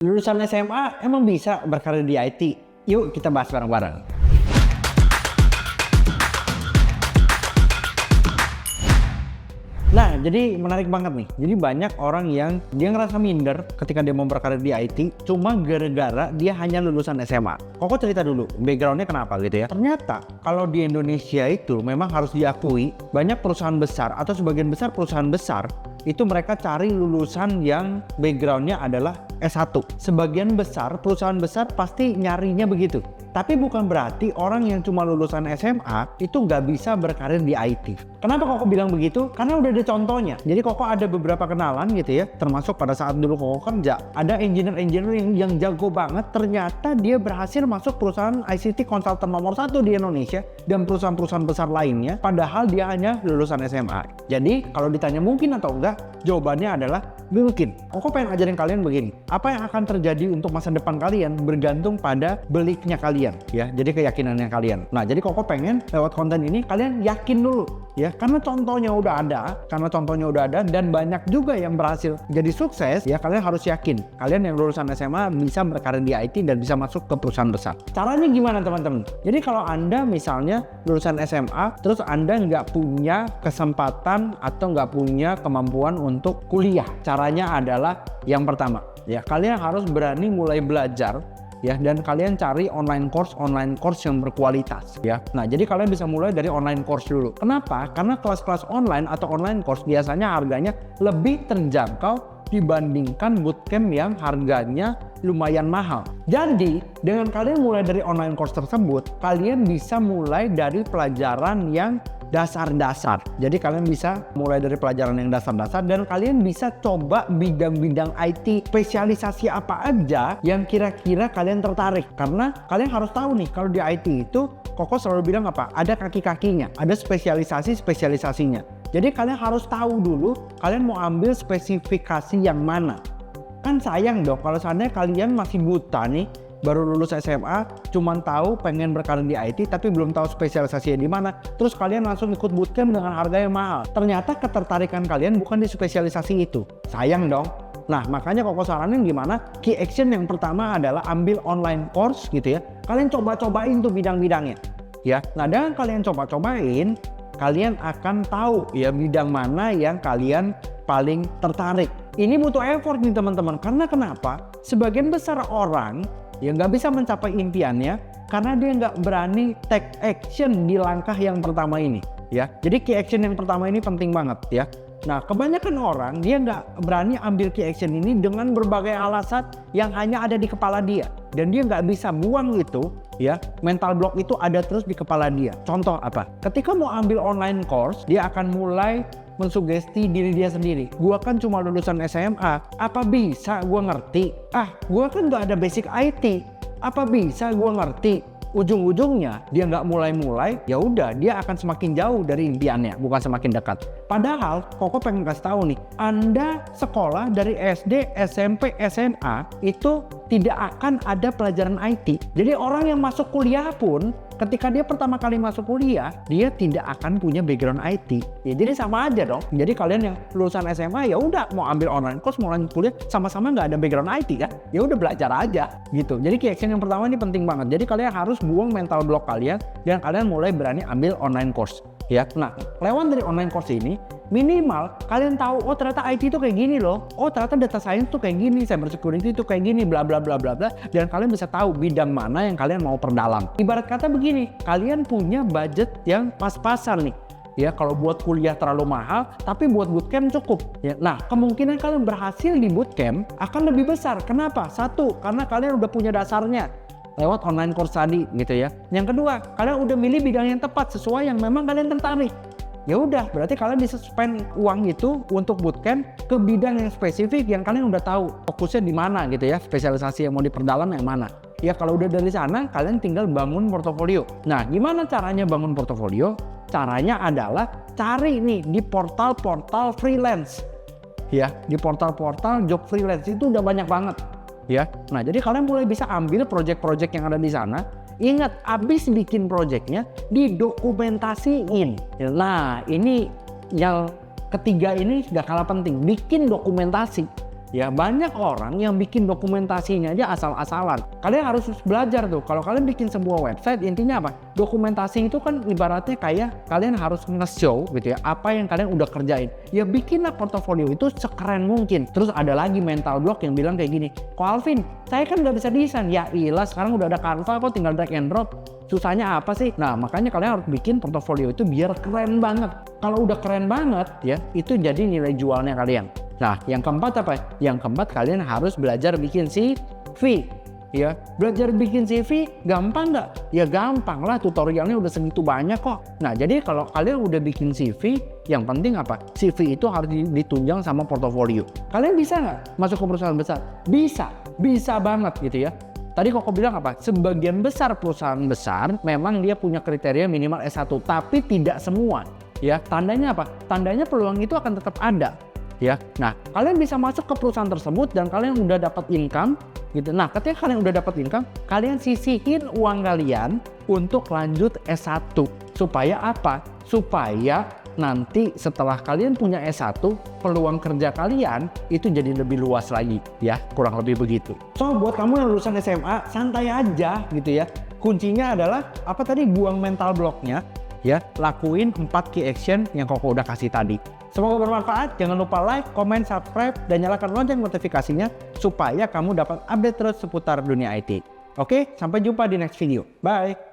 Lulusan SMA emang bisa berkarir di IT? Yuk kita bahas bareng-bareng. Nah, jadi menarik banget nih. Jadi banyak orang yang dia ngerasa minder ketika dia mau berkarir di IT cuma gara-gara dia hanya lulusan SMA. Koko cerita dulu, backgroundnya kenapa gitu ya. Ternyata kalau di Indonesia itu memang harus diakui banyak perusahaan besar atau sebagian besar perusahaan besar itu mereka cari lulusan yang backgroundnya adalah S1. Sebagian besar perusahaan besar pasti nyarinya begitu. Tapi bukan berarti orang yang cuma lulusan SMA itu nggak bisa berkarir di IT. Kenapa Koko bilang begitu? Karena udah ada contohnya. Jadi Koko ada beberapa kenalan gitu ya, termasuk pada saat dulu Koko kerja. Ada engineer-engineer yang jago banget, ternyata dia berhasil masuk perusahaan ICT konsultan nomor 1 di Indonesia dan perusahaan-perusahaan besar lainnya, padahal dia hanya lulusan SMA. Jadi kalau ditanya mungkin atau enggak, jawabannya adalah mungkin. Koko pengen ajarin kalian begini, apa yang akan terjadi untuk masa depan kalian bergantung pada beliefnya kalian ya, jadi keyakinannya kalian. Nah, jadi Koko pengen lewat konten ini kalian yakin dulu ya, karena contohnya udah ada dan banyak juga yang berhasil jadi sukses ya. Kalian harus yakin kalian yang lulusan SMA bisa berkarir di IT dan bisa masuk ke perusahaan besar. Caranya gimana teman-teman? Jadi kalau Anda misalnya lulusan SMA terus Anda nggak punya kesempatan atau nggak punya kemampuan untuk kuliah, caranya adalah yang pertama ya, kalian harus berani mulai belajar ya, dan kalian cari online course yang berkualitas ya. Nah, jadi kalian bisa mulai dari online course dulu. Kenapa? Karena kelas-kelas online atau online course biasanya harganya lebih terjangkau dibandingkan bootcamp yang harganya lumayan mahal. Jadi, dengan kalian mulai dari online course tersebut, kalian bisa mulai dari pelajaran yang dasar-dasar. Jadi kalian bisa mulai dari pelajaran yang dasar-dasar dan kalian bisa coba bidang-bidang IT, spesialisasi apa aja yang kira-kira kalian tertarik. Karena kalian harus tahu nih, kalau di IT itu Koko selalu bilang apa? Ada kaki-kakinya, ada spesialisasinya. Jadi kalian harus tahu dulu kalian mau ambil spesifikasi yang mana. Kan sayang dong kalau seandainya kalian masih buta nih, baru lulus SMA, cuman tahu pengen berkarir di IT tapi belum tahu spesialisasinya di mana. Terus kalian langsung ikut bootcamp dengan harga yang mahal. Ternyata ketertarikan kalian bukan di spesialisasi itu. Sayang dong. Nah, makanya Koko saranin gimana? Key action yang pertama adalah ambil online course gitu ya. Kalian coba-cobain tuh bidang-bidangnya. Ya. Nah, dengan kalian coba-cobain, kalian akan tahu ya bidang mana yang kalian paling tertarik. Ini butuh effort nih teman-teman. Karena kenapa? Sebagian besar orang yang nggak bisa mencapai impiannya karena dia nggak berani take action di langkah yang pertama ini ya. Jadi key action yang pertama ini penting banget ya. Nah, kebanyakan orang dia nggak berani ambil key action ini dengan berbagai alasan yang hanya ada di kepala dia dan dia nggak bisa buang itu ya. Mental block itu ada terus di kepala dia. Contoh apa? Ketika mau ambil online course, dia akan mulai mensugesti diri dia sendiri. Gua kan cuma lulusan SMA, apa bisa gua ngerti? Gua kan gak ada basic IT, apa bisa gua ngerti? Ujung-ujungnya dia nggak mulai-mulai, ya udah dia akan semakin jauh dari impiannya, bukan semakin dekat. Padahal Koko pengen kasih tahu nih, Anda sekolah dari SD, SMP, SMA itu tidak akan ada pelajaran IT. Jadi orang yang masuk kuliah pun ketika dia pertama kali masuk kuliah, dia tidak akan punya background IT. Ya, jadi sama aja dong. Jadi kalian yang lulusan SMA ya udah mau ambil online course, mau lanjut kuliah, sama-sama nggak ada background IT kan? Ya udah belajar aja gitu. Jadi key action yang pertama ini penting banget. Jadi kalian harus buang mental block kalian dan kalian mulai berani ambil online course. Ya, nah lewat dari online course ini minimal kalian tahu, oh ternyata IT itu kayak gini loh, oh ternyata data science tuh kayak gini, cyber security itu kayak gini, bla bla bla bla bla, dan kalian bisa tahu bidang mana yang kalian mau perdalam. Ibarat kata begini, kalian punya budget yang pas-pasan nih. Ya, kalau buat kuliah terlalu mahal, tapi buat bootcamp cukup. Ya, nah, kemungkinan kalian berhasil di bootcamp akan lebih besar. Kenapa? Satu, karena kalian udah punya dasarnya lewat online course tadi gitu ya. Yang kedua, kalian udah milih bidang yang tepat sesuai yang memang kalian tertarik. Ya udah, berarti kalian bisa spend uang itu untuk bootcamp ke bidang yang spesifik yang kalian udah tahu fokusnya di mana gitu ya, spesialisasi yang mau diperdalam yang mana. Ya kalau udah dari sana, kalian tinggal bangun portofolio. Nah, gimana caranya bangun portofolio? Caranya adalah cari nih di portal-portal freelance. Ya, di portal-portal job freelance itu udah banyak banget. Ya, nah jadi kalian mulai bisa ambil project-project yang ada di sana. Ingat, abis bikin projectnya didokumentasiin. Nah, ini yang ketiga ini gak kalah penting, bikin dokumentasi. Ya banyak orang yang bikin dokumentasinya aja asal-asalan. Kalian harus belajar tuh. Kalau kalian bikin sebuah website, intinya apa? Dokumentasi itu kan ibaratnya kayak kalian harus nge-show gitu ya, apa yang kalian udah kerjain. Ya bikinlah portofolio itu sekeren mungkin. Terus ada lagi mental block yang bilang kayak gini, "Ko Alvin, saya kan udah bisa desain." Ya ilah, sekarang udah ada Canva kok, tinggal drag and drop. Susahnya apa sih? Nah makanya kalian harus bikin portofolio itu biar keren banget. Kalau udah keren banget ya, itu jadi nilai jualnya kalian. Nah, yang keempat apa? Yang keempat, kalian harus belajar bikin CV. Ya, belajar bikin CV gampang nggak? Ya gampang lah, tutorialnya udah segitu banyak kok. Nah, jadi kalau kalian udah bikin CV, yang penting apa? CV itu harus ditunjang sama portofolio. Kalian bisa nggak masuk ke perusahaan besar? Bisa banget gitu ya. Tadi Koko bilang apa? Sebagian besar perusahaan besar memang dia punya kriteria minimal S1, tapi tidak semua. Ya, tandanya apa? Tandanya peluang itu akan tetap ada. Ya, nah kalian bisa masuk ke perusahaan tersebut dan kalian udah dapat income gitu. Nah ketika kalian udah dapat income, kalian sisihin uang kalian untuk lanjut S1. Supaya apa? Supaya nanti setelah kalian punya S1, peluang kerja kalian itu jadi lebih luas lagi ya, kurang lebih begitu. So buat kamu yang lulusan SMA, santai aja gitu ya. Kuncinya adalah apa tadi? Buang mental blocknya ya, lakuin 4 key action yang Koko udah kasih tadi. Semoga bermanfaat. Jangan lupa like, comment, subscribe, dan nyalakan lonceng notifikasinya supaya kamu dapat update terus seputar dunia IT. Oke, sampai jumpa di next video. Bye!